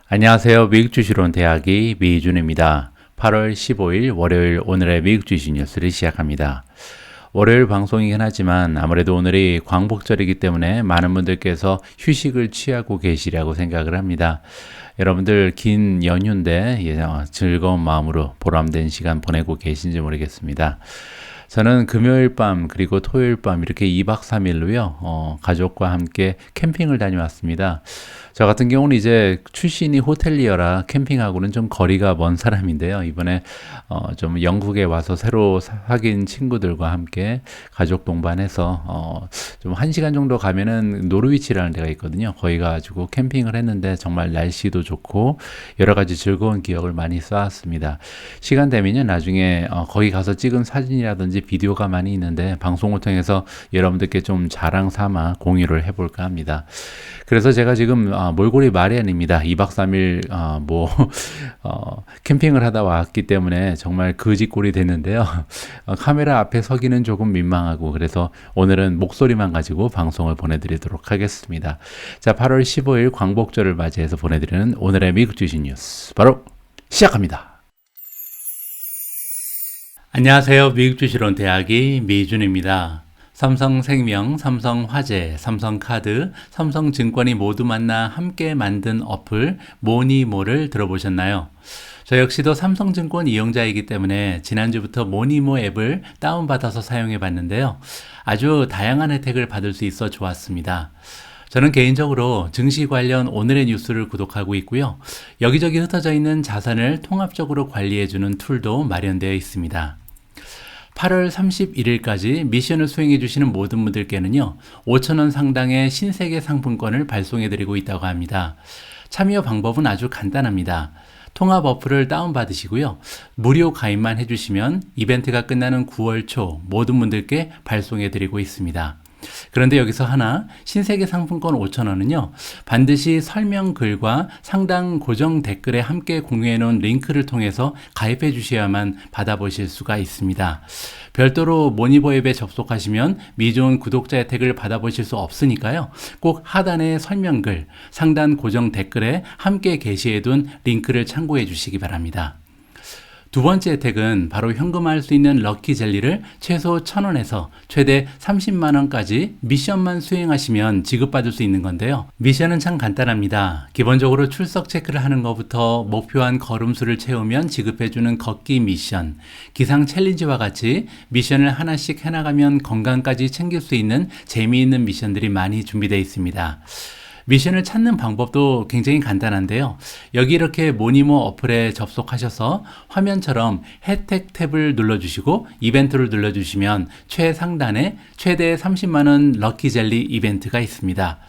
안녕하세요. 미국 주식론 대학의 미준입니다. 8월 15일 월요일 오늘의 미국 주식 뉴스를 시작합니다. 월요일 방송이긴 하지만 아무래도 오늘이 광복절이기 때문에 많은 분들께서 휴식을 취하고 계시리라고 생각을 합니다. 여러분들 긴 연휴인데 즐거운 마음으로 보람된 시간 보내고 계신지 모르겠습니다. 저는 금요일 밤 그리고 토요일 밤 이렇게 2박 3일로요 가족과 함께 캠핑을 다녀왔습니다. 저 같은 경우는 이제 출신이 호텔리어라 캠핑하고는 좀 거리가 먼 사람인데요. 이번에 좀 영국에 와서 새로 사귄 친구들과 함께 가족 동반해서 좀 1시간 정도 가면은 노르위치라는 데가 있거든요. 거기 가가지고 캠핑을 했는데 정말 날씨도 좋고 여러 가지 즐거운 기억을 많이 쌓았습니다. 시간 되면요 나중에 거기 가서 찍은 사진이라든지 비디오가 많이 있는데 방송을 통해서 여러분들께 좀 자랑 삼아 공유를 해볼까 합니다. 그래서 제가 지금 몰골이 말이 아닙니다. 2박 3일 캠핑을 하다 왔기 때문에 정말 거지꼴이 됐는데요. 카메라 앞에 서기는 조금 민망하고 그래서 오늘은 목소리만 가지고 방송을 보내드리도록 하겠습니다. 자, 8월 15일 광복절을 맞이해서 보내드리는 오늘의 미국 주식 뉴스 바로 시작합니다. 안녕하세요. 미국 주식론 대학의 미준입니다. 삼성생명, 삼성화재, 삼성카드, 삼성증권이 모두 만나 함께 만든 어플 모니모를 들어보셨나요? 저 역시도 삼성증권 이용자이기 때문에 지난주부터 모니모 앱을 다운받아서 사용해 봤는데요. 아주 다양한 혜택을 받을 수 있어 좋았습니다. 저는 개인적으로 증시 관련 오늘의 뉴스를 구독하고 있고요. 여기저기 흩어져 있는 자산을 통합적으로 관리해주는 툴도 마련되어 있습니다. 8월 31일까지 미션을 수행해 주시는 모든 분들께는요 5,000원 상당의 신세계 상품권을 발송해 드리고 있다고 합니다. 참여 방법은 아주 간단합니다. 통합 어플을 다운받으시고요. 무료 가입만 해주시면 이벤트가 끝나는 9월 초 모든 분들께 발송해 드리고 있습니다. 그런데 여기서 하나, 신세계 상품권 5,000원은요 반드시 설명글과 상단 고정 댓글에 함께 공유해 놓은 링크를 통해서 가입해 주셔야만 받아보실 수가 있습니다. 별도로 모니버 앱에 접속하시면 미존 구독자 혜택을 받아보실 수 없으니까요. 꼭 하단의 설명글, 상단 고정 댓글에 함께 게시해 둔 링크를 참고해 주시기 바랍니다. 두 번째 혜택은 바로 현금화할 수 있는 럭키 젤리를 최소 1,000원에서 최대 30만원까지 미션만 수행하시면 지급받을 수 있는 건데요. 미션은 참 간단합니다. 기본적으로 출석 체크를 하는 것부터 목표한 걸음수를 채우면 지급해주는 걷기 미션, 기상 챌린지와 같이 미션을 하나씩 해나가면 건강까지 챙길 수 있는 재미있는 미션들이 많이 준비되어 있습니다. 미션을 찾는 방법도 굉장히 간단한데요. 여기 이렇게 모니모 어플에 접속하셔서 화면처럼 혜택 탭을 눌러주시고 이벤트를 눌러주시면 최상단에 최대 30만원 럭키젤리 이벤트가 있습니다.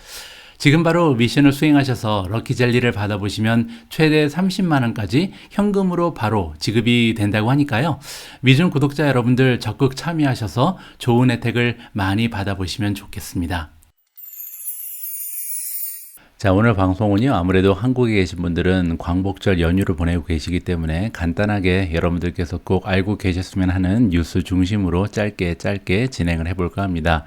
지금 바로 미션을 수행하셔서 럭키젤리를 받아보시면 최대 30만원까지 현금으로 바로 지급이 된다고 하니까요. 미준 구독자 여러분들 적극 참여하셔서 좋은 혜택을 많이 받아보시면 좋겠습니다. 자, 오늘 방송은요 아무래도 한국에 계신 분들은 광복절 연휴를 보내고 계시기 때문에 간단하게 여러분들께서 꼭 알고 계셨으면 하는 뉴스 중심으로 짧게 진행을 해볼까 합니다.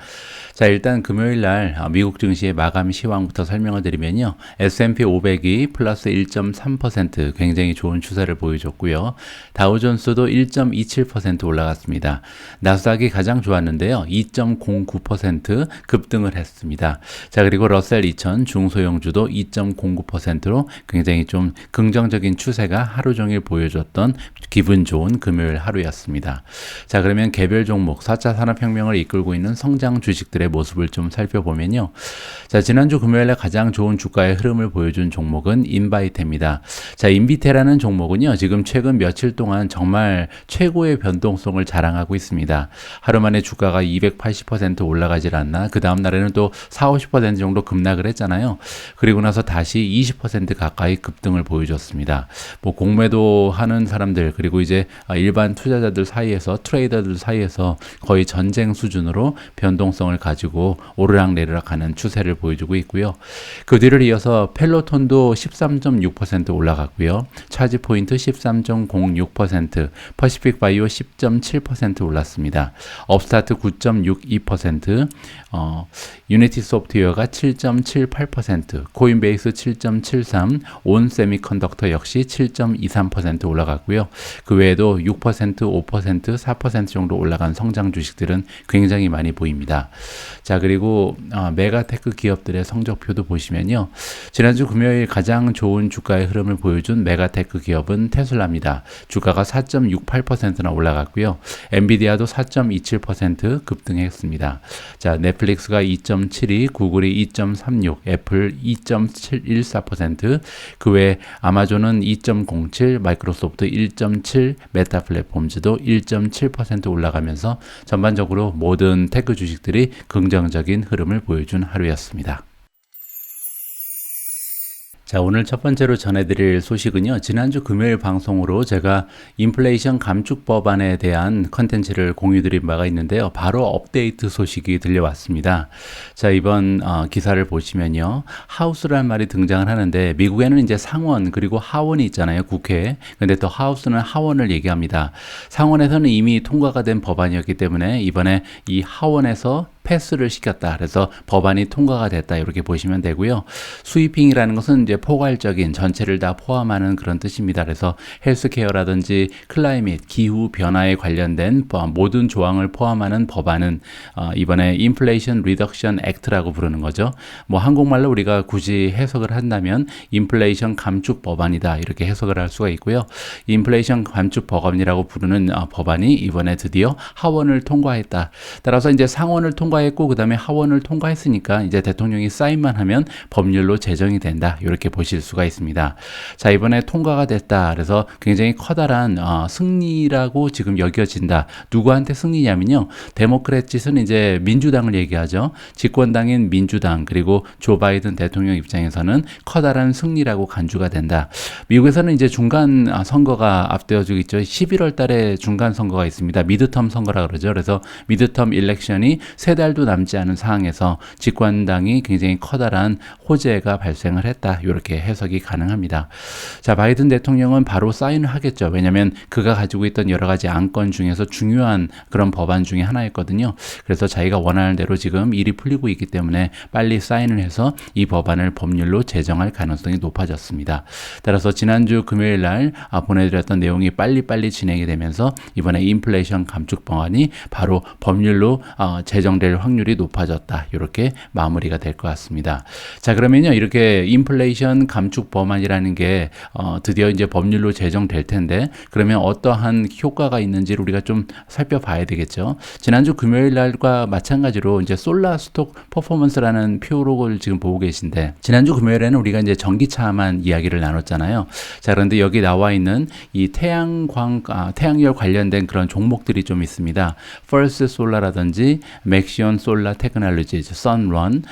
자, 일단 금요일날 미국 증시의 마감 시황부터 설명을 드리면요 S&P 500이 플러스 1.3% 굉장히 좋은 추세를 보여줬고요. 다우존스도 1.27% 올라갔습니다. 나스닥이 가장 좋았는데요 2.09% 급등을 했습니다. 자, 그리고 러셀 2000 중소형 주도 2.09%로 굉장히 좀 긍정적인 추세가 하루 종일 보여줬던 기분 좋은 금요일 하루였습니다. 자, 그러면 개별 종목 4차 산업혁명을 이끌고 있는 성장 주식들의 모습을 좀 살펴보면요. 자, 지난주 금요일에 가장 좋은 주가의 흐름을 보여준 종목은 인바이테입니다. 자, 인비테라는 종목은요 지금 최근 며칠 동안 정말 최고의 변동성을 자랑하고 있습니다. 하루 만에 주가가 280% 올라가질 않나, 그 다음 날에는 또 40-50% 정도 급락을 했잖아요. 그리고 나서 다시 20% 가까이 급등을 보여줬습니다. 뭐 공매도 하는 사람들 그리고 이제 일반 투자자들 사이에서 트레이더들 사이에서 거의 전쟁 수준으로 변동성을 가지고 오르락내리락 하는 추세를 보여주고 있고요. 그 뒤를 이어서 펠로톤도 13.6% 올라갔고요. 차지포인트 13.06%, 퍼시픽 바이오 10.7% 올랐습니다. 업스타트 9.62%, 유니티 소프트웨어가 7.78%, 코인베이스 7.73, 온세미컨덕터 역시 7.23% 올라갔고요. 그 외에도 6%, 5%, 4% 정도 올라간 성장 주식들은 굉장히 많이 보입니다. 자, 그리고 메가테크 기업들의 성적표도 보시면요. 지난주 금요일 가장 좋은 주가의 흐름을 보여준 메가테크 기업은 테슬라입니다. 주가가 4.68%나 올라갔고요. 엔비디아도 4.27% 급등했습니다. 자, 넷플릭스가 2.72, 구글이 2.36, 애플 2.714%, 그 외에 아마존은 2.07, 마이크로소프트 1.7, 메타 플랫폼즈도 1.7% 올라가면서 전반적으로 모든 테크 주식들이 긍정적인 흐름을 보여준 하루였습니다. 자, 오늘 첫 번째로 전해드릴 소식은요. 지난주 금요일 방송으로 제가 인플레이션 감축 법안에 대한 컨텐츠를 공유드린 바가 있는데요. 바로 업데이트 소식이 들려왔습니다. 자, 이번 기사를 보시면요. 하우스라는 말이 등장을 하는데 미국에는 이제 상원 그리고 하원이 있잖아요. 국회. 근데 또 하우스는 하원을 얘기합니다. 상원에서는 이미 통과가 된 법안이었기 때문에 이번에 이 하원에서 패스를 시켰다. 그래서 법안이 통과가 됐다. 이렇게 보시면 되고요. 스위핑이라는 것은 이제 포괄적인 전체를 다 포함하는 그런 뜻입니다. 그래서 헬스케어라든지 클라이밋, 기후 변화에 관련된 모든 조항을 포함하는 법안은 이번에 인플레이션 리덕션 액트라고 부르는 거죠. 뭐 한국말로 우리가 굳이 해석을 한다면 인플레이션 감축 법안이다. 이렇게 해석을 할 수가 있고요. 인플레이션 감축 법안이라고 부르는 법안이 이번에 드디어 하원을 통과했다. 따라서 이제 상원을 통과했고 그다음에 하원을 통과했으니까 이제 대통령이 사인만 하면 법률로 제정이 된다. 이렇게 보실 수가 있습니다. 자, 이번에 통과가 됐다. 그래서 굉장히 커다란 승리라고 지금 여겨진다. 누구한테 승리냐면요. 데모크래틱은 이제 민주당을 얘기하죠. 집권당인 민주당 그리고 조 바이든 대통령 입장에서는 커다란 승리라고 간주가 된다. 미국에서는 이제 중간 선거가 앞두어지고 있죠. 11월 달에 중간 선거가 있습니다. 미드텀 선거라 그러죠. 그래서 미드텀 일렉션이 3달도 남지 않은 상황에서 집권당이 굉장히 커다란 호재가 발생을 했다. 이렇게 해석이 가능합니다. 자, 바이든 대통령은 바로 사인을 하겠죠. 왜냐하면 그가 가지고 있던 여러 가지 안건 중에서 중요한 그런 법안 중에 하나였거든요. 그래서 자기가 원하는 대로 지금 일이 풀리고 있기 때문에 빨리 사인을 해서 이 법안을 법률로 제정할 가능성이 높아졌습니다. 따라서 지난주 금요일 날 보내드렸던 내용이 빨리빨리 진행이 되면서 이번에 인플레이션 감축 법안이 바로 법률로 제정될 확률이 높아졌다. 이렇게 마무리가 될 것 같습니다. 자, 그러면요. 이렇게 인플레이션 감축 법안이라는 게 드디어 이제 법률로 제정될 텐데 그러면 어떠한 효과가 있는지를 우리가 좀 살펴봐야 되겠죠. 지난주 금요일 날과 마찬가지로 이제 솔라 스톡 퍼포먼스라는 표를 지금 보고 계신데 지난주 금요일에는 우리가 이제 전기차만 이야기를 나눴잖아요. 자, 그런데 여기 나와 있는 이 태양열 관련된 그런 종목들이 좀 있습니다. 퍼스트 솔라라든지 맥시온 솔라 테크놀로지, 선런,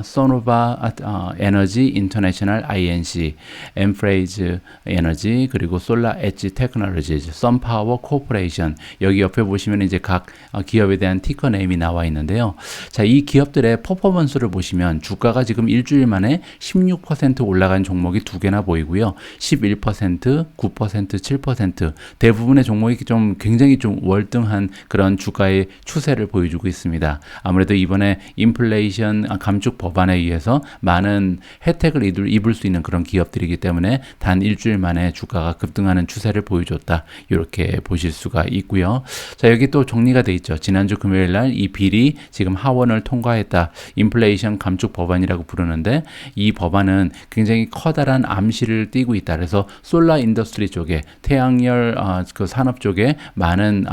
소노바 에너지 인터내셔널 INC, 엠프레이즈 에너지, 그리고 솔라 엣지 테크놀로지, 선파워 코퍼레이션. 여기 옆에 보시면 이제 각 기업에 대한 티커 네임이 나와 있는데요. 자, 이 기업들의 퍼포먼스를 보시면 주가가 지금 일주일 만에 16% 올라간 종목이 두 개나 보이고요. 11%, 9%, 7% 대부분의 종목이 좀 굉장히 좀 월등한 그런 주가의 추세를 보여주고 있습니다. 아무래도 이번에 인플레이션 감축 법안에 의해서 많은 혜택을 입을 수 있는 그런 기업들이기 때문에 단 일주일 만에 주가가 급등하는 추세를 보여줬다. 이렇게 보실 수가 있고요. 자, 여기 또 정리가 돼 있죠. 지난주 금요일 날 이 빌이 지금 하원을 통과했다. 인플레이션 감축 법안이라고 부르는데 이 법안은 굉장히 커다란 암시를 띠고 있다. 그래서 솔라 인더스트리 쪽에 태양열 그 산업 쪽에 많은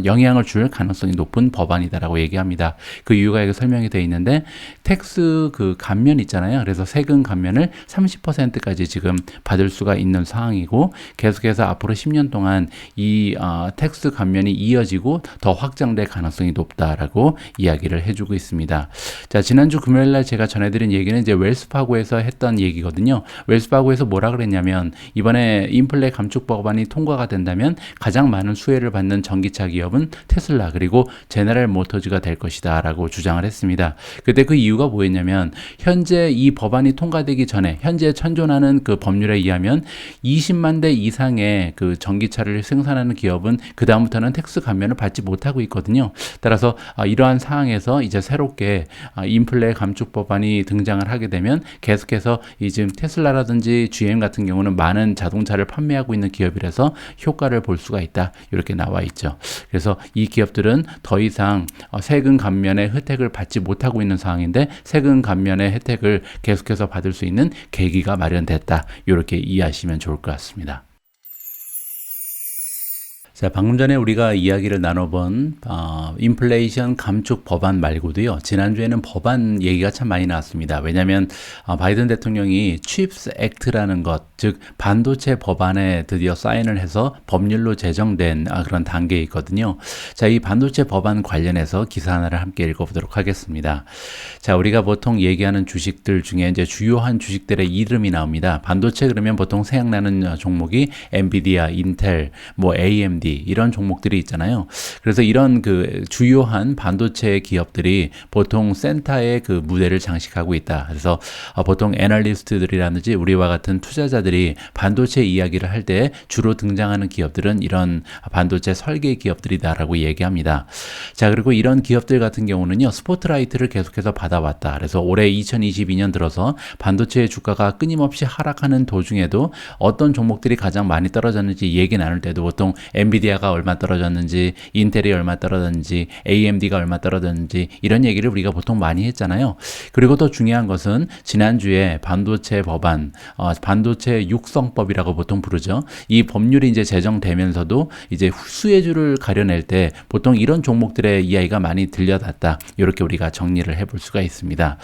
영향을 줄 가능성이 높은 법안이다라고 얘기합니다. 그 이유가 여기 설명이 되어 있는데 텍스 그 감면 있잖아요. 그래서 세금 감면을 30%까지 지금 받을 수가 있는 상황이고 계속해서 앞으로 10년 동안 이 텍스 감면이 이어지고 더 확장될 가능성이 높다라고 이야기를 해주고 있습니다. 자, 지난주 금요일 날 제가 전해드린 얘기는 이제 웰스파고에서 했던 얘기거든요. 웰스파고에서 뭐라 그랬냐면 이번에 인플레 감축 법안이 통과가 된다면 가장 많은 수혜를 받는 전기차 기업은 테슬라 그리고 제너럴 모터즈가 될 것이다 라고 주장을 했습니다. 그때 그 이유가 뭐였냐면 현재 이 법안이 통과되기 전에 현재 천존하는 그 법률에 의하면 20만 대 이상의 그 전기차를 생산하는 기업은 그 다음부터는 텍스 감면을 받지 못하고 있거든요. 따라서 이러한 상황에서 이제 새롭게 인플레 감축 법안이 등장을 하게 되면 계속해서 지금 테슬라라든지 GM 같은 경우는 많은 자동차를 판매하고 있는 기업이라서 효과를 볼 수가 있다. 이렇게 나와 있죠. 그래서 이 기업들은 더 이상 세금 감면의 혜택을 받지 못하고 있는 상황인데 세금 감면의 혜택을 계속해서 받을 수 있는 계기가 마련됐다. 이렇게 이해하시면 좋을 것 같습니다. 자, 방금 전에 우리가 이야기를 나눠본 인플레이션 감축 법안 말고도요. 지난주에는 법안 얘기가 참 많이 나왔습니다. 왜냐하면 바이든 대통령이 칩스 액트라는 것, 즉 반도체 법안에 드디어 사인을 해서 법률로 제정된 그런 단계에 있거든요. 자, 이 반도체 법안 관련해서 기사 하나를 함께 읽어보도록 하겠습니다. 자, 우리가 보통 얘기하는 주식들 중에 이제 주요한 주식들의 이름이 나옵니다. 반도체 그러면 보통 생각나는 종목이 엔비디아, 인텔, 뭐 AMD 이런 종목들이 있잖아요. 그래서 이런 그 주요한 반도체 기업들이 보통 센터의 그 무대를 장식하고 있다. 그래서 보통 애널리스트들이라든지 우리와 같은 투자자들이 반도체 이야기를 할 때 주로 등장하는 기업들은 이런 반도체 설계 기업들이다라고 얘기합니다. 자, 그리고 이런 기업들 같은 경우는요, 스포트라이트를 계속해서 받아왔다. 그래서 올해 2022년 들어서 반도체의 주가가 끊임없이 하락하는 도중에도 어떤 종목들이 가장 많이 떨어졌는지 얘기 나눌 때도 보통 엔비디아가 얼마 떨어졌는지, 인텔이 얼마 떨어졌는지, AMD가 얼마 떨어졌는지 이런 얘기를 우리가 보통 많이 했잖아요. 그리고 더 중요한 것은 지난주에 반도체 법안, 반도체 육성법이라고 보통 부르죠. 이 법률이 이제 제정되면서도 이제 수혜주를 가려낼 때 보통 이런 종목들의 이야기가 많이 들려왔다. 이렇게 우리가 정리를 해볼 수가 있습니다.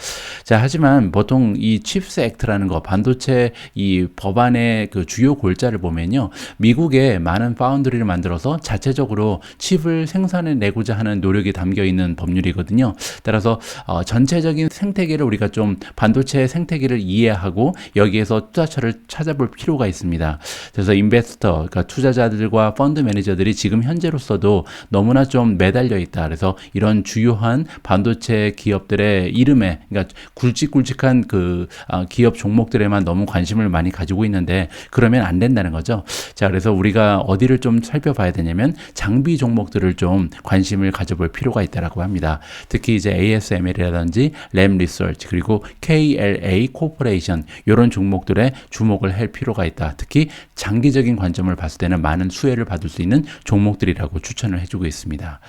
자, 하지만 보통 이 칩스 액트라는 거, 반도체 이 법안의 그 주요 골자를 보면요, 미국에 많은 파운드리를 만들어서 자체적으로 칩을 생산해내고자 하는 노력이 담겨 있는 법률이거든요. 따라서 전체적인 생태계를 우리가 좀 반도체 생태계를 이해하고 여기에서 투자처를 찾아볼 필요가 있습니다. 그래서 인베스터, 그러니까 투자자들과 펀드 매니저들이 지금 현재로서도 너무나 좀 매달려 있다. 그래서 이런 주요한 반도체 기업들의 이름에, 그러니까 굵직굵직한 그 기업 종목들에만 너무 관심을 많이 가지고 있는데 그러면 안 된다는 거죠. 자, 그래서 우리가 어디를 좀 살펴봐야 되냐면 장비 종목들을 좀 관심을 가져볼 필요가 있다라고 합니다. 특히 이제 ASML이라든지 램 리서치 그리고 KLA 코퍼레이션 이런 종목들에 주목을 할 필요가 있다. 특히 장기적인 관점을 봤을 때는 많은 수혜를 받을 수 있는 종목들이라고 추천을 해주고 있습니다.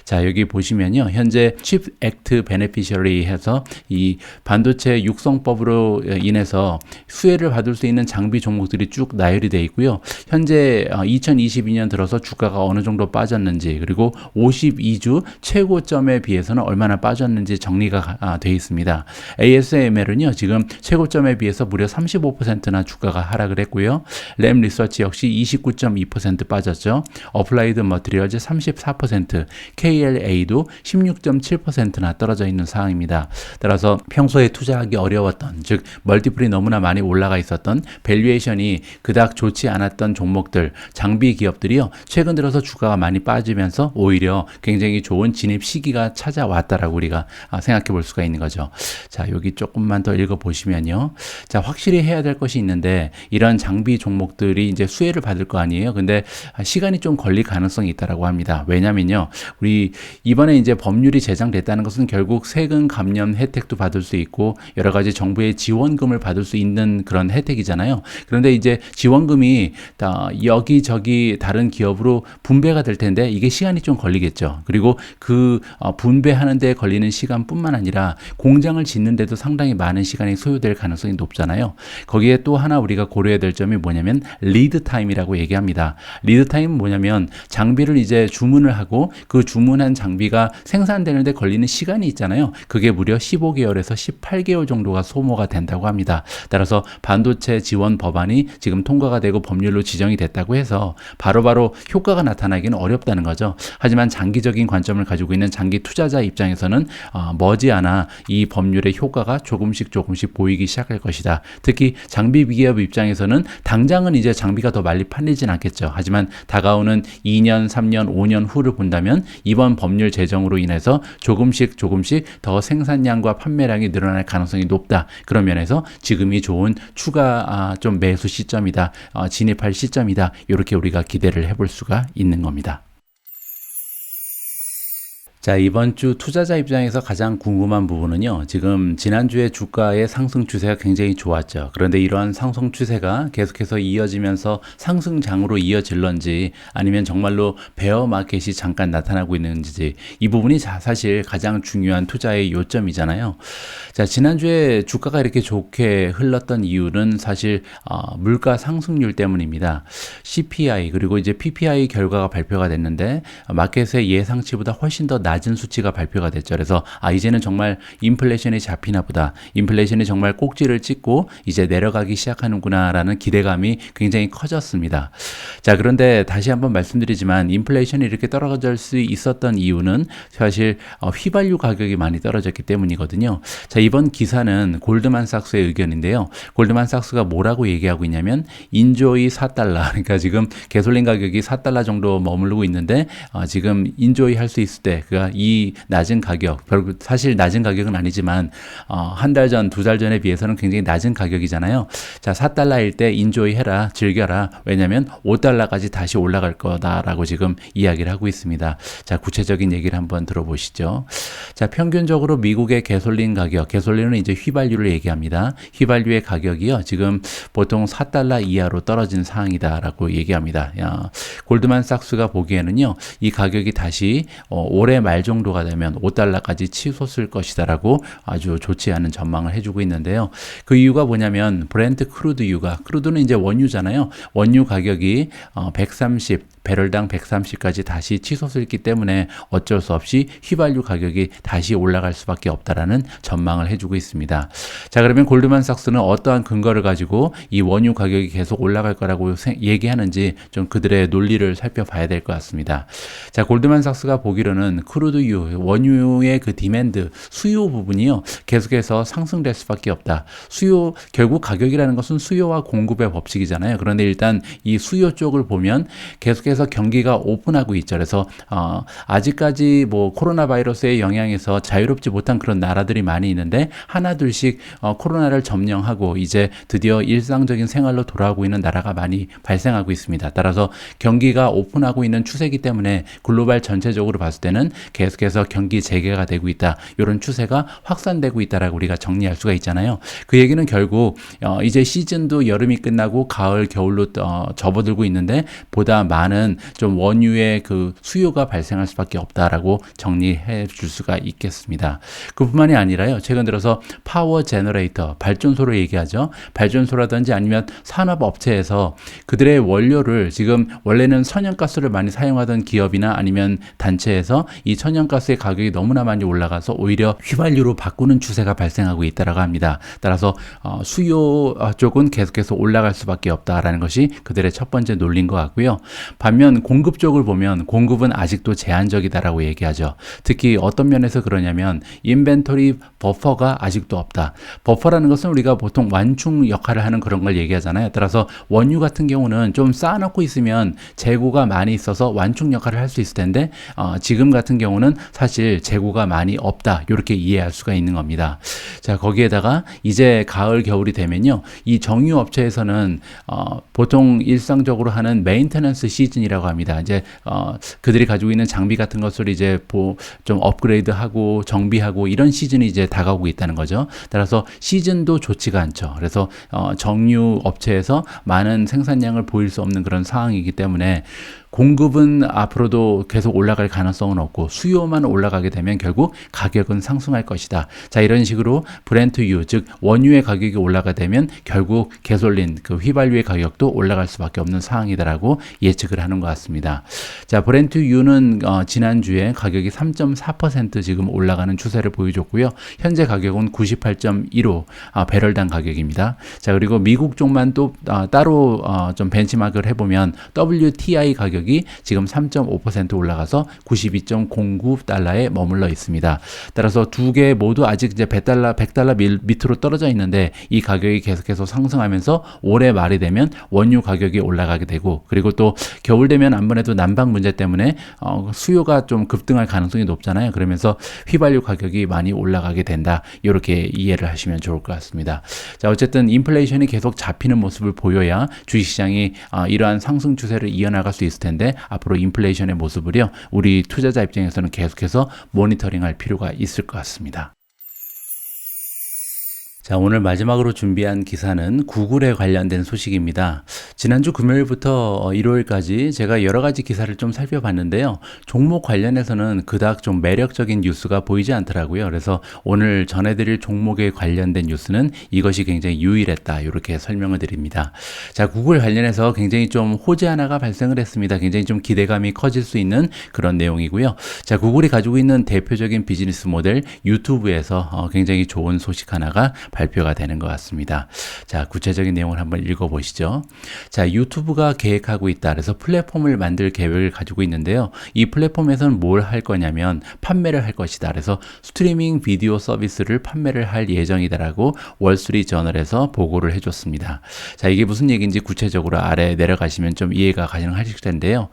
자, 여기 보시면요, 현재 칩 액트 베네피셔리 해서 이 반도체 육성법으로 인해서 수혜를 받을 수 있는 장비 종목들이 쭉 나열이 되어 있고요. 현재 2022년 들어서 주가가 어느 정도 빠졌는지 그리고 52주 최고점에 비해서는 얼마나 빠졌는지 정리가 되어 있습니다. ASML은요, 지금 최고점에 비해서 무려 35%나 주가가 하락을 했고요. 램 리서치 역시 29.2% 빠졌죠. 어플라이드 머티리얼즈 34%, KLA도 16.7%나 떨어져 있는 상황입니다. 따라서 평소에 투자하기 어려웠던, 즉 멀티플이 너무나 많이 올라가 있었던, 밸류에이션이 그닥 좋지 않았던 종목들, 장비 기업들이요, 최근 들어서 주가가 많이 빠지면서 오히려 굉장히 좋은 진입 시기가 찾아왔다라고 우리가 생각해 볼 수가 있는 거죠. 자, 여기 조금만 더 읽어 보시면요. 자, 확실히 해야 될 것이 있는데 이런 장비 종목들이 이제 수혜를 받을 거 아니에요. 근데 시간이 좀 걸릴 가능성이 있다라고 합니다. 왜냐면요, 우리 이번에 이제 법률이 제정됐다는 것은 결국 세금 감면 혜택도 받을 수 있고 여러 가지 정부의 지원금을 받을 수 있는 그런 혜택이잖아요. 그런데 이제 지원금이 여기저기 다른 기업으로 분배가 될 텐데 이게 시간이 좀 걸리겠죠. 그리고 그 분배하는 데 걸리는 시간뿐만 아니라 공장을 짓는데도 상당히 많은 시간이 소요될 가능성이 높잖아요. 거기에 또 하나 우리가 고려해야 될 점이 뭐냐면 리드 타임이라고 얘기합니다. 리드 타임은 뭐냐면 장비를 이제 주문을 하고 그 주문한 장비가 생산되는데 걸리는 시간이 있잖아요. 그게 무려 15개월에서 18개월 정도가 소모가 된다고 합니다. 따라서 반도체 지원 법안이 지금 통과가 되고 법률로 지정이 됐다고 해서 바로바로 효과가 나타나기는 어렵다는 거죠. 하지만 장기적인 관점을 가지고 있는 장기 투자자 입장에서는 머지않아 이 법률의 효과가 조금씩 보이기 시작할 것이다. 특히 장비 기업 기업 입장에서는 당장은 이제 장비가 더 많이 팔리진 않겠죠. 하지만 다가오는 2년, 3년, 5년 후를 본다면 이번 법률 제정으로 인해서 조금씩 더 생산량과 판매량이 늘어날 가능성이 높다. 그런 면에서 지금이 좋은 추가 좀 매수 시점이다. 진입할 시점이다. 이렇게 우리가 기대를 해볼 수가 있는 겁니다. 자, 이번 주 투자자 입장에서 가장 궁금한 부분은요. 지금 지난주에 주가의 상승 추세가 굉장히 좋았죠. 그런데 이러한 상승 추세가 계속해서 이어지면서 상승장으로 이어질런지 아니면 정말로 베어 마켓이 잠깐 나타나고 있는지 이 부분이 사실 가장 중요한 투자의 요점이잖아요. 자, 지난주에 주가가 이렇게 좋게 흘렀던 이유는 사실 물가 상승률 때문입니다. CPI 그리고 이제 PPI 결과가 발표가 됐는데 마켓의 예상치보다 훨씬 더 낮은 수치가 발표가 됐죠. 그래서 이제는 정말 인플레이션이 잡히나 보다. 인플레이션이 정말 꼭지를 찍고 이제 내려가기 시작하는구나 라는 기대감이 굉장히 커졌습니다. 자, 그런데 다시 한번 말씀드리지만 인플레이션이 이렇게 떨어질 수 있었던 이유는 사실 휘발유 가격이 많이 떨어졌기 때문이거든요. 자, 이번 기사는 골드만삭스의 의견인데요. 골드만삭스가 뭐라고 얘기하고 있냐면 인조이 4달러 그러니까 지금 가솔린 가격이 4달러 정도 머무르고 있는데 지금 인조이 할 수 있을 때 이 낮은 가격, 사실 낮은 가격은 아니지만 한 달 전, 두 달 전에 비해서는 굉장히 낮은 가격이잖아요. 자, 4달러일 때 인조이 해라, 즐겨라. 왜냐하면 5달러까지 다시 올라갈 거다라고 지금 이야기를 하고 있습니다. 자, 구체적인 얘기를 한번 들어보시죠. 자, 평균적으로 미국의 가솔린 가격, 가솔린은 이제 휘발유를 얘기합니다. 휘발유의 가격이요, 지금 보통 4달러 이하로 떨어진 상황이다라고 얘기합니다. 골드만삭스가 보기에는요, 이 가격이 다시 올해 말 정도가 되면 5달러까지 치솟을 것이다라고 아주 좋지 않은 전망을 해주고 있는데요. 그 이유가 뭐냐면 브렌트 크루드는 이제 원유잖아요. 원유 가격이 130 배럴당 130까지 다시 치솟을기 때문에 어쩔 수 없이 휘발유 가격이 다시 올라갈 수밖에 없다라는 전망을 해주고 있습니다. 자, 그러면 골드만삭스는 어떠한 근거를 가지고 이 원유 가격이 계속 올라갈 거라고 얘기하는지 좀 그들의 논리를 살펴봐야 될 것 같습니다. 자, 골드만삭스가 보기로는 크루드유, 원유의 그 디맨드, 수요 부분이요, 계속해서 상승될 수밖에 없다. 결국 가격이라는 것은 수요와 공급의 법칙이잖아요. 그런데 일단 이 수요 쪽을 보면 계속해서 경기가 오픈하고 있죠. 그래서 아직까지 뭐 코로나 바이러스의 영향에서 자유롭지 못한 그런 나라들이 많이 있는데 하나둘씩 코로나를 점령하고 이제 드디어 일상적인 생활로 돌아오고 있는 나라가 많이 발생하고 있습니다. 따라서 경기가 오픈하고 있는 추세이기 때문에 글로벌 전체적으로 봤을 때는 계속해서 경기 재개가 되고 있다. 이런 추세가 확산되고 있다라고 우리가 정리할 수가 있잖아요. 그 얘기는 결국 이제 시즌도 여름이 끝나고 가을, 겨울로 접어들고 있는데 보다 많은 좀 원유의 그 수요가 발생할 수밖에 없다라고 정리해 줄 수가 있겠습니다. 그뿐만이 아니라요. 최근 들어서 파워 제너레이터, 발전소를 얘기하죠. 발전소라든지 아니면 산업업체에서 그들의 원료를 지금 원래는 천연가스를 많이 사용하던 기업이나 아니면 단체에서 이 천연가스의 가격이 너무나 많이 올라가서 오히려 휘발유로 바꾸는 추세가 발생하고 있다라고 합니다. 따라서 수요 쪽은 계속해서 올라갈 수밖에 없다라는 것이 그들의 첫 번째 논리인 것 같고요. 반면 공급 쪽을 보면 공급은 아직도 제한적이다라고 얘기하죠. 특히 어떤 면에서 그러냐면 인벤토리 버퍼가 아직도 없다. 버퍼라는 것은 우리가 보통 완충 역할을 하는 그런 걸 얘기하잖아요. 따라서 원유 같은 경우는 좀 쌓아놓고 있으면 재고가 많이 있어서 완충 역할을 할 수 있을 텐데 지금 같은 경우는 사실 재고가 많이 없다. 이렇게 이해할 수가 있는 겁니다. 자, 거기에다가 이제 가을, 겨울이 되면요. 이 정유 업체에서는 보통 일상적으로 하는 메인테넌스 시즌이라고 합니다. 이제 그들이 가지고 있는 장비 같은 것을 이제 좀 업그레이드하고 정비하고 이런 시즌이 이제 다가오고 있다는 거죠. 따라서 시즌도 좋지가 않죠. 그래서 정유 업체에서 많은 생산량을 보일 수 없는 그런 상황이기 때문에 공급은 앞으로도 계속 올라갈 가능성은 없고 수요만 올라가게 되면 결국 가격은 상승할 것이다. 자, 이런 식으로 브렌트유, 즉 원유의 가격이 올라가게 되면 결국 가솔린, 그 휘발유의 가격도 올라갈 수밖에 없는 상황이다라고 예측을 하는 것 같습니다. 자, 브렌트유는 지난주에 가격이 3.4% 지금 올라가는 추세를 보여줬고요. 현재 가격은 98.15 배럴당 가격입니다. 자, 그리고 미국 쪽만 또 따로 좀 벤치마크를 해보면 WTI 가격 가격이 지금 3.5% 올라가서 92.09달러에 머물러 있습니다. 따라서 두 개 모두 아직 이제 100달러 밑으로 떨어져 있는데 이 가격이 계속해서 상승하면서 올해 말이 되면 원유 가격이 올라가게 되고, 그리고 또 겨울 되면 아무래도 난방 문제 때문에 수요가 좀 급등할 가능성이 높잖아요. 그러면서 휘발유 가격이 많이 올라가게 된다. 이렇게 이해를 하시면 좋을 것 같습니다. 자, 어쨌든 인플레이션이 계속 잡히는 모습을 보여야 주식시장이 이러한 상승 추세를 이어나갈 수 있을 텐데, 앞으로 인플레이션의 모습을요, 우리 투자자 입장에서는 계속해서 모니터링할 필요가 있을 것 같습니다. 자, 오늘 마지막으로 준비한 기사는 구글에 관련된 소식입니다. 지난주 금요일부터 일요일까지 제가 여러 가지 기사를 좀 살펴봤는데요. 종목 관련해서는 그닥 좀 매력적인 뉴스가 보이지 않더라고요. 그래서 오늘 전해드릴 종목에 관련된 뉴스는 이것이 굉장히 유일했다. 이렇게 설명을 드립니다. 자, 구글 관련해서 굉장히 좀 호재 하나가 발생을 했습니다. 굉장히 좀 기대감이 커질 수 있는 그런 내용이고요. 자, 구글이 가지고 있는 대표적인 비즈니스 모델 유튜브에서 굉장히 좋은 소식 하나가 발표가 되는 것 같습니다. 자, 구체적인 내용을 한번 읽어보시죠. 자, 유튜브가 계획하고 있다. 그래서 플랫폼을 만들 계획을 가지고 있는데요. 이 플랫폼에서는 뭘 할 거냐면 판매를 할 것이다. 그래서 스트리밍 비디오 서비스를 판매를 할 예정이다라고 월스트리트저널에서 보고를 해줬습니다. 자, 이게 무슨 얘기인지 구체적으로 아래 내려가시면 좀 이해가 가능하실 텐데요.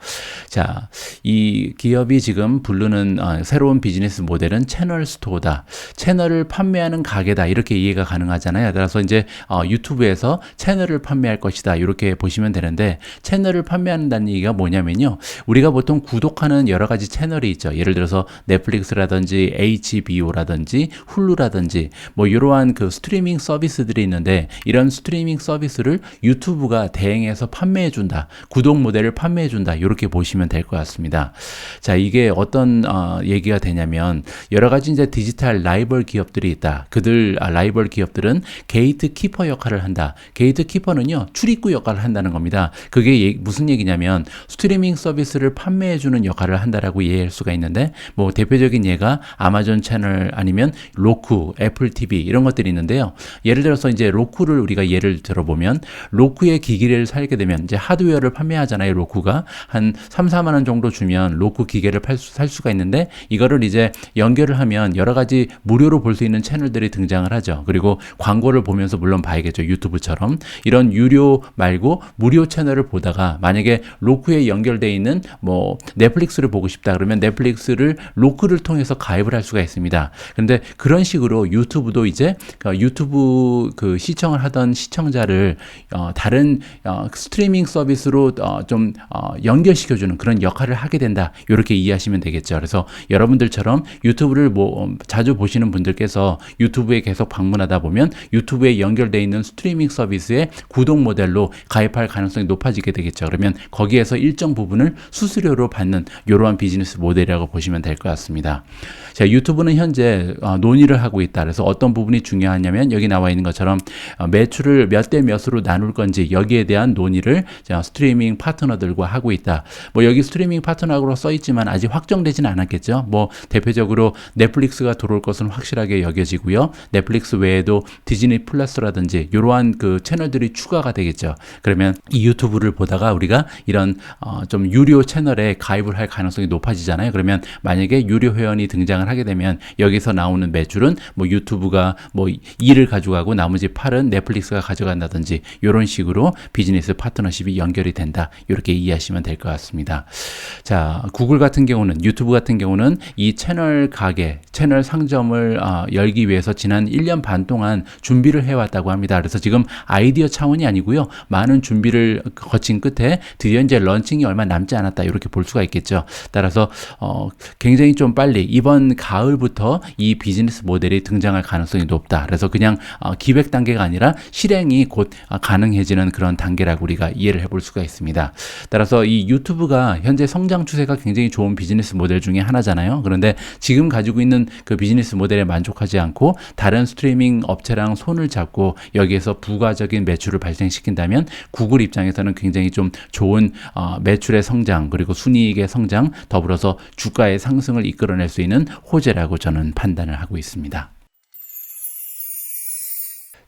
자, 이 기업이 지금 부르는 새로운 비즈니스 모델은 채널 스토어다. 채널을 판매하는 가게다. 이렇게 이해가 가능하잖아요. 따라서 이제 유튜브에서 채널을 판매할 것이다. 이렇게 보시면 되는데, 채널을 판매한다는 얘기가 뭐냐면요. 우리가 보통 구독하는 여러 가지 채널이 있죠. 예를 들어서 넷플릭스라든지 HBO라든지 훌루라든지 뭐 이러한 그 스트리밍 서비스들이 있는데, 이런 스트리밍 서비스를 유튜브가 대행해서 판매해 준다. 구독 모델을 판매해 준다. 이렇게 보시면 될 것 같습니다. 자, 이게 어떤 얘기가 되냐면, 여러 가지 이제 디지털 라이벌 기업들이 있다. 그들 라이벌 기업들은 게이트 키퍼 역할을 한다. 게이트 키퍼는요, 출입구 역할을 한다는 겁니다. 그게 무슨 얘기냐면 스트리밍 서비스를 판매해주는 역할을 한다라고 이해할 수가 있는데, 뭐 대표적인 예가 아마존 채널 아니면 로쿠, 애플 TV 이런 것들이 있는데요. 예를 들어서 이제 로쿠를 우리가 예를 들어보면, 로쿠의 기기를 살게 되면 이제 하드웨어를 판매하잖아요. 로쿠가 한 3, 4만 원 정도 주면 로쿠 기계를 살 수가 있는데, 이거를 이제 연결을 하면 여러 가지 무료로 볼 수 있는 채널들이 등장을 하죠. 그리고 광고를 보면서 물론 봐야겠죠. 유튜브처럼 이런 유료 말고 무료 채널을 보다가 만약에 로쿠에 연결되어 있는 뭐 넷플릭스를 보고 싶다 그러면 넷플릭스를 로쿠를 통해서 가입을 할 수가 있습니다. 그런데 그런 식으로 유튜브도 이제 유튜브 그 시청을 하던 시청자를 다른 스트리밍 서비스로 좀 연결시켜주는 그런 역할을 하게 된다. 이렇게 이해하시면 되겠죠. 그래서 여러분들처럼 유튜브를 뭐 자주 보시는 분들께서 유튜브에 계속 방문하다 보면 유튜브에 연결되어 있는 스트리밍 서비스의 구독 모델로 가입할 가능성이 높아지게 되겠죠. 그러면 거기에서 일정 부분을 수수료로 받는 이러한 비즈니스 모델이라고 보시면 될 것 같습니다. 자, 유튜브는 현재 논의를 하고 있다. 그래서 어떤 부분이 중요하냐면 여기 나와 있는 것처럼 매출을 몇 대 몇으로 나눌 건지 여기에 대한 논의를 스트리밍 파트너들과 하고 있다. 뭐 여기 스트리밍 파트너로 써 있지만 아직 확정되지는 않았겠죠. 뭐 대표적으로 넷플릭스가 들어올 것은 확실하게 여겨지고요. 넷플릭스 외에도 디즈니 플러스라든지 이러한 그 채널들이 추가가 되겠죠. 그러면 이 유튜브를 보다가 우리가 이런 좀 유료 채널에 가입을 할 가능성이 높아지잖아요. 그러면 만약에 유료 회원이 등장을 하게 되면 여기서 나오는 매출은 뭐 유튜브가 뭐 2를 가져가고 나머지 8은 넷플릭스가 가져간다든지 이런 식으로 비즈니스 파트너십이 연결이 된다. 이렇게 이해하시면 될 것 같습니다. 자, 구글 같은 경우는, 유튜브 같은 경우는 이 채널 가게, 채널 상점을 열기 위해서 지난 1년 반 동안 준비를 해왔다고 합니다. 그래서 지금 아이디어 차원이 아니고요. 많은 준비를 거친 끝에 드디어 이제 런칭이 얼마 남지 않았다. 이렇게 볼 수가 있겠죠. 따라서 굉장히 좀 빨리 이번 가을부터 이 비즈니스 모델이 등장할 가능성이 높다. 그래서 그냥 기획 단계가 아니라 실행이 곧 가능해지는 그런 단계라고 우리가 이해를 해볼 수가 있습니다. 따라서 이 유튜브가 현재 성장 추세가 굉장히 좋은 비즈니스 모델 중에 하나잖아요. 그런데 지금 가지고 있는 그 비즈니스 모델에 만족하지 않고 다른 스트리밍 업체랑 손을 잡고 여기에서 부가적인 매출을 발생시킨다면 구글 입장에서는 굉장히 좀 좋은 매출의 성장, 그리고 순이익의 성장, 더불어서 주가의 상승을 이끌어낼 수 있는 호재라고 저는 판단을 하고 있습니다.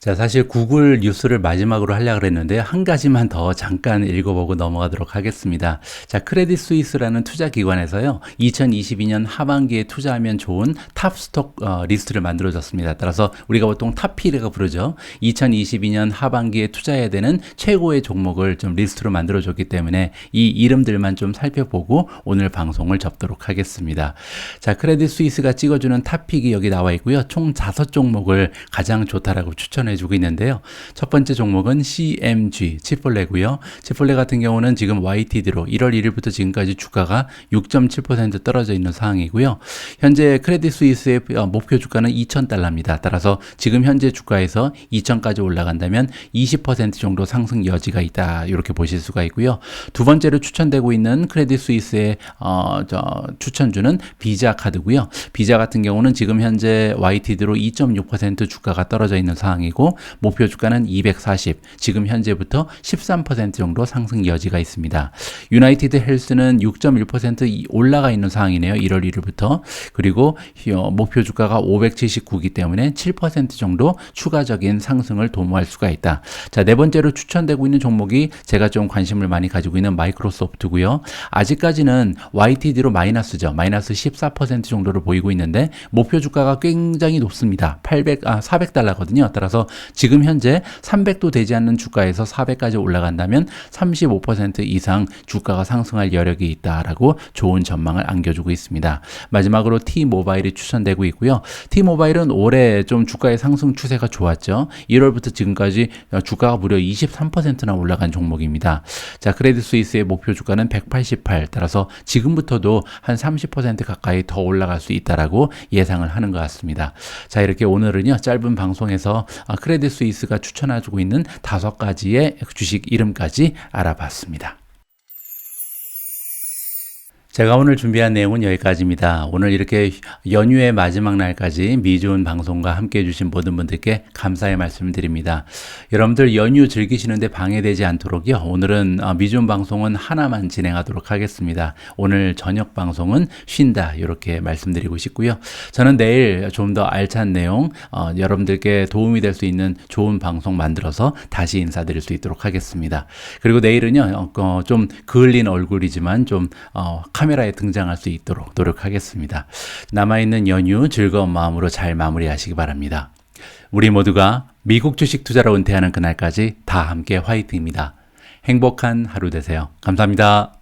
자, 사실 구글 뉴스를 마지막으로 하려고 그랬는데 한 가지만 더 잠깐 읽어보고 넘어가도록 하겠습니다. 자, 크레딧 스위스라는 투자 기관에서요, 2022년 하반기에 투자하면 좋은 탑스톡 리스트를 만들어줬습니다. 따라서 우리가 보통 탑피라고 부르죠. 2022년 하반기에 투자해야 되는 최고의 종목을 좀 리스트로 만들어줬기 때문에 이 이름들만 좀 살펴보고 오늘 방송을 접도록 하겠습니다. 자, 크레딧 스위스가 찍어주는 탑픽이 여기 나와 있고요. 총 5종목을 가장 좋다라고 추천해주고 있는데요. 첫 번째 종목은 CMG, 치폴레고요. 치폴레 같은 경우는 지금 YTD로 1월 1일부터 지금까지 주가가 6.7% 떨어져 있는 상황이고요. 현재 크레딧 스위스의 목표 주가는 2,000달러입니다. 따라서 지금 현재 주가에서 2,000까지 올라간다면 20% 정도 상승 여지가 있다. 이렇게 보실 수가 있고요. 두 번째로 추천되고 있는 크레딧 스위스의 추천주는 비자 카드고요. 비자 같은 경우는 지금 현재 YTD로 2.6% 주가가 떨어져 있는 상황이고 목표 주가는 240, 지금 현재부터 13% 정도 상승 여지가 있습니다. 유나이티드 헬스는 6.1% 올라가 있는 상황이네요. 1월 1일부터. 그리고 목표 주가가 579이기 때문에 7% 정도 추가적인 상승을 도모할 수가 있다. 자, 네 번째로 추천되고 있는 종목이 제가 좀 관심을 많이 가지고 있는 마이크로소프트고요. 아직까지는 YTD로 마이너스죠. 마이너스 14% 정도를 보이고 있는데 목표 주가가 굉장히 높습니다. 400달러거든요. 따라서 지금 현재 300도 되지 않는 주가에서 400까지 올라간다면 35% 이상 주가가 상승할 여력이 있다라고 좋은 전망을 안겨주고 있습니다. 마지막으로 T모바일이 추천되고 있고요. T모바일은 올해 좀 주가의 상승 추세가 좋았죠. 1월부터 지금까지 주가가 무려 23%나 올라간 종목입니다. 자, 크레딧 스위스의 목표 주가는 188, 따라서 지금부터도 한 30% 가까이 더 올라갈 수 있다라고 예상을 하는 것 같습니다. 자, 이렇게 오늘은요, 짧은 방송에서 크레딧 스위스가 추천해주고 있는 5가지의 주식 이름까지 알아봤습니다. 제가 오늘 준비한 내용은 여기까지입니다. 오늘 이렇게 연휴의 마지막 날까지 미주은 방송과 함께 해주신 모든 분들께 감사의 말씀을 드립니다. 여러분들 연휴 즐기시는데 방해되지 않도록요, 오늘은 미주은 방송은 하나만 진행하도록 하겠습니다. 오늘 저녁 방송은 쉰다, 이렇게 말씀드리고 싶고요. 저는 내일 좀 더 알찬 내용, 여러분들께 도움이 될 수 있는 좋은 방송 만들어서 다시 인사드릴 수 있도록 하겠습니다. 그리고 내일은요, 좀 그을린 얼굴이지만 좀 카메라에 등장할 수 있도록 노력하겠습니다. 남아있는 연휴 즐거운 마음으로 잘 마무리하시기 바랍니다. 우리 모두가 미국 주식 투자로 은퇴하는 그날까지 다 함께 화이팅입니다. 행복한 하루 되세요. 감사합니다.